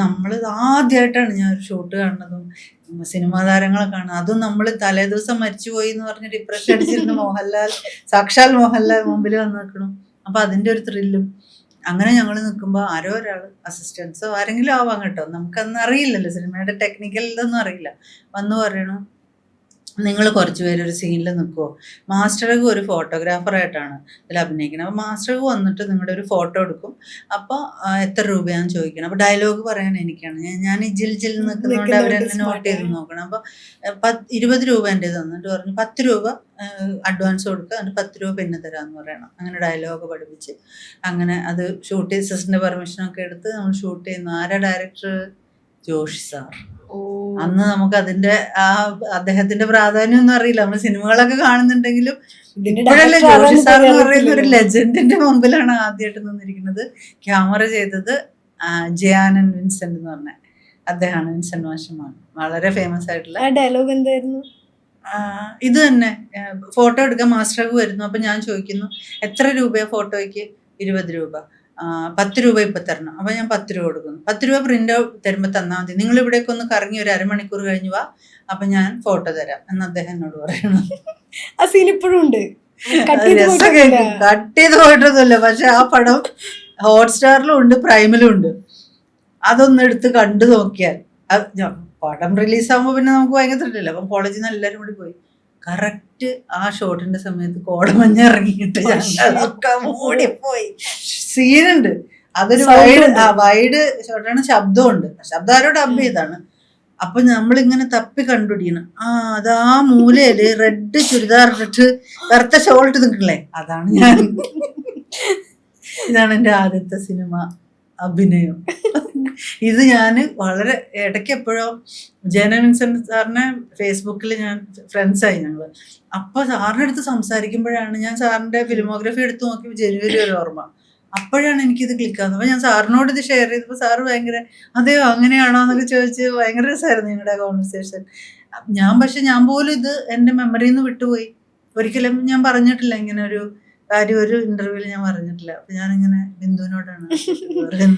നമ്മൾ ആദ്യമായിട്ടാണ് ഞാൻ ഒരു ഷൂട്ട് കാണുന്നതും സിനിമാ താരങ്ങളെ കാണുന്നത്. അതും നമ്മൾ തലേ ദിവസം മരിച്ചുപോയി എന്ന് പറഞ്ഞ് ഡിപ്രഷൻ അടിച്ചിരുന്ന മോഹൻലാൽ, സാക്ഷാൽ മോഹൻലാൽ മുമ്പിൽ വന്ന് നിൽക്കണം. അപ്പൊ അതിന്റെ ഒരു ത്രില്ലും. അങ്ങനെ ഞങ്ങൾ നിൽക്കുമ്പോൾ ആരോ ഒരാൾ അസിസ്റ്റൻസോ ആരെങ്കിലും ആവാം കേട്ടോ, നമുക്കന്ന് അറിയില്ലല്ലോ, സിനിമയുടെ ടെക്നിക്കൽ ഇതൊന്നും അറിയില്ല. വന്ന് പറയണു, നിങ്ങൾ കുറച്ച് പേര് ഒരു സീനിൽ നിൽക്കുമോ, മാസ്റ്റർക്ക് ഒരു ഫോട്ടോഗ്രാഫറായിട്ടാണ് ഇതിൽ അഭിനയിക്കുന്നത്. അപ്പോൾ മാസ്റ്റർക്ക് വന്നിട്ട് നിങ്ങളുടെ ഒരു ഫോട്ടോ എടുക്കും. അപ്പോൾ എത്ര രൂപയാണെന്ന് ചോദിക്കണം. അപ്പോൾ ഡയലോഗ് പറയാൻ എനിക്കാണ്, ഞാൻ ഈ ജിൽ നിൽക്കുന്നതുകൊണ്ട് അവരെന്നെ നോട്ട് ചെയ്ത് നോക്കണം. അപ്പോൾ 20 രൂപ എൻ്റെ തന്നിട്ട് പറഞ്ഞു 10 രൂപ അഡ്വാൻസ് കൊടുക്കുക, എന്നിട്ട് 10 രൂപ പിന്നെ തരാമെന്ന് പറയണം. അങ്ങനെ ഡയലോഗ് പഠിപ്പിച്ച് അങ്ങനെ അത് ഷൂട്ട് ചെയ്ത് സിസ്റ്ററിൻ്റെ പെർമിഷനൊക്കെ എടുത്ത് നമ്മൾ ഷൂട്ട് ചെയ്യുന്നു. ആരാ ഡയറക്ടർ? ജോഷി സാർ. അന്ന് നമുക്ക് അതിന്റെ അദ്ദേഹത്തിന്റെ പ്രാധാന്യം ഒന്നും അറിയില്ല. നമ്മൾ സിനിമകളൊക്കെ കാണുന്നുണ്ടെങ്കിലും ഇപ്പോഴല്ലേ ജോഷി സാർ എന്ന് പറയുന്ന ഒരു ലെജൻഡിന്റെ മുമ്പിലാണ് ആദ്യമായിട്ട് നിന്നിരിക്കുന്നത്. ക്യാമറ ചെയ്തത് ജയാനൻ വിൻസെന്റ് എന്ന് പറഞ്ഞ അദ്ദേഹമാണ്, വിൻസെന്റ് മാഷമാണ്. വളരെ ഫേമസ് ആയിട്ടുള്ള ഡയലോഗ് എന്തായിരുന്നു? ഇത് തന്നെ, ഫോട്ടോ എടുക്കാൻ മാസ്റ്റർക്ക് വരുന്നു. അപ്പൊ ഞാൻ ചോദിക്കുന്നു എത്ര രൂപയാ ഫോട്ടോയ്ക്ക്? 20 രൂപ. 10 രൂപ ഇപ്പൊ തരണം. അപ്പൊ ഞാൻ 10 രൂപ കൊടുക്കുന്നു. 10 രൂപ പ്രിന്റ് തരുമ്പോ തന്നാൽ മതി, നിങ്ങൾ ഇവിടേക്ക് ഒന്ന് കറങ്ങി ഒരു അരമണിക്കൂർ കഴിഞ്ഞു വാ, അപ്പൊ ഞാൻ ഫോട്ടോ തരാം എന്ന് അദ്ദേഹം എന്നോട് പറയണം. ആ സീൻ ഇപ്പോഴും ഉണ്ട്. കട്ട് ചെയ്ത് പോയിട്ടൊന്നുമില്ല, പക്ഷെ ആ പടം ഹോട്ട്സ്റ്റാറിലും ഉണ്ട്, പ്രൈമിലും ഉണ്ട്. അതൊന്നും എടുത്ത് കണ്ടു നോക്കിയാൽ പടം റിലീസാകുമ്പോ പിന്നെ നമുക്ക് ഭയങ്കര തട്ടില്ല. അപ്പം കോളേജിൽ നിന്ന് എല്ലാവരും കൂടി പോയി. കറക്റ്റ് ആ ഷോട്ടിന്റെ സമയത്ത് കോടമഞ്ഞ് ഇറങ്ങിയിട്ട് ഞങ്ങളൊക്കെ മൂടിപ്പോയി. സീനുണ്ട്, അതൊരു വൈഡ് ഷോട്ടാണ്, ശബ്ദമുണ്ട്. ശബ്ദം ആരോ ഡബ് ചെയ്താണ്. അപ്പൊ നമ്മളിങ്ങനെ തപ്പി കണ്ടുപിടിക്കണം. അതാ മൂലയില് റെഡ് ചുരിദാർ ഇട്ടിട്ട് കറുത്ത ഷോൾട്ട് നിൽക്കണേ, അതാണ് ഞാൻ. ഇതാണ് എൻ്റെ ആദ്യത്തെ സിനിമ അഭിനയം. ഇത് ഞാൻ വളരെ ഇടയ്ക്ക് എപ്പോഴോ ജയനൻ വിൻസെന്റ് സാറിനെ ഫേസ്ബുക്കിൽ ഞാൻ ഫ്രണ്ട്സായി ഞങ്ങൾ. അപ്പോൾ സാറിൻ്റെ അടുത്ത് സംസാരിക്കുമ്പോഴാണ് ഞാൻ സാറിൻ്റെ ഫിലിമോഗ്രഫി എടുത്ത് നോക്കിയപ്പോൾ ജനുവരി ഒരു ഓർമ്മ. അപ്പോഴാണ് എനിക്കിത് ക്ലിക്കാവുന്നത്. അപ്പോൾ ഞാൻ സാറിനോട് ഇത് ഷെയർ ചെയ്തപ്പോൾ സാറ് ഭയങ്കര അതെയോ അങ്ങനെയാണോ എന്നൊക്കെ ചോദിച്ച് ഭയങ്കര രസമായിരുന്നു ഞങ്ങളുടെ കോൺവെർസേഷൻ. ഞാൻ പോലും ഇത് എൻ്റെ മെമ്മറിയിൽ നിന്ന് വിട്ടുപോയി. ഒരിക്കലും ഞാൻ പറഞ്ഞിട്ടില്ല ഇങ്ങനെ ഒരു കാര്യം, ഒരു ഇന്റർവ്യൂവിൽ ഞാൻ പറഞ്ഞിട്ടില്ല. അപ്പൊ ഞാനിങ്ങനെ ബിന്ദുവിനോടാണ് പറയുന്നത്.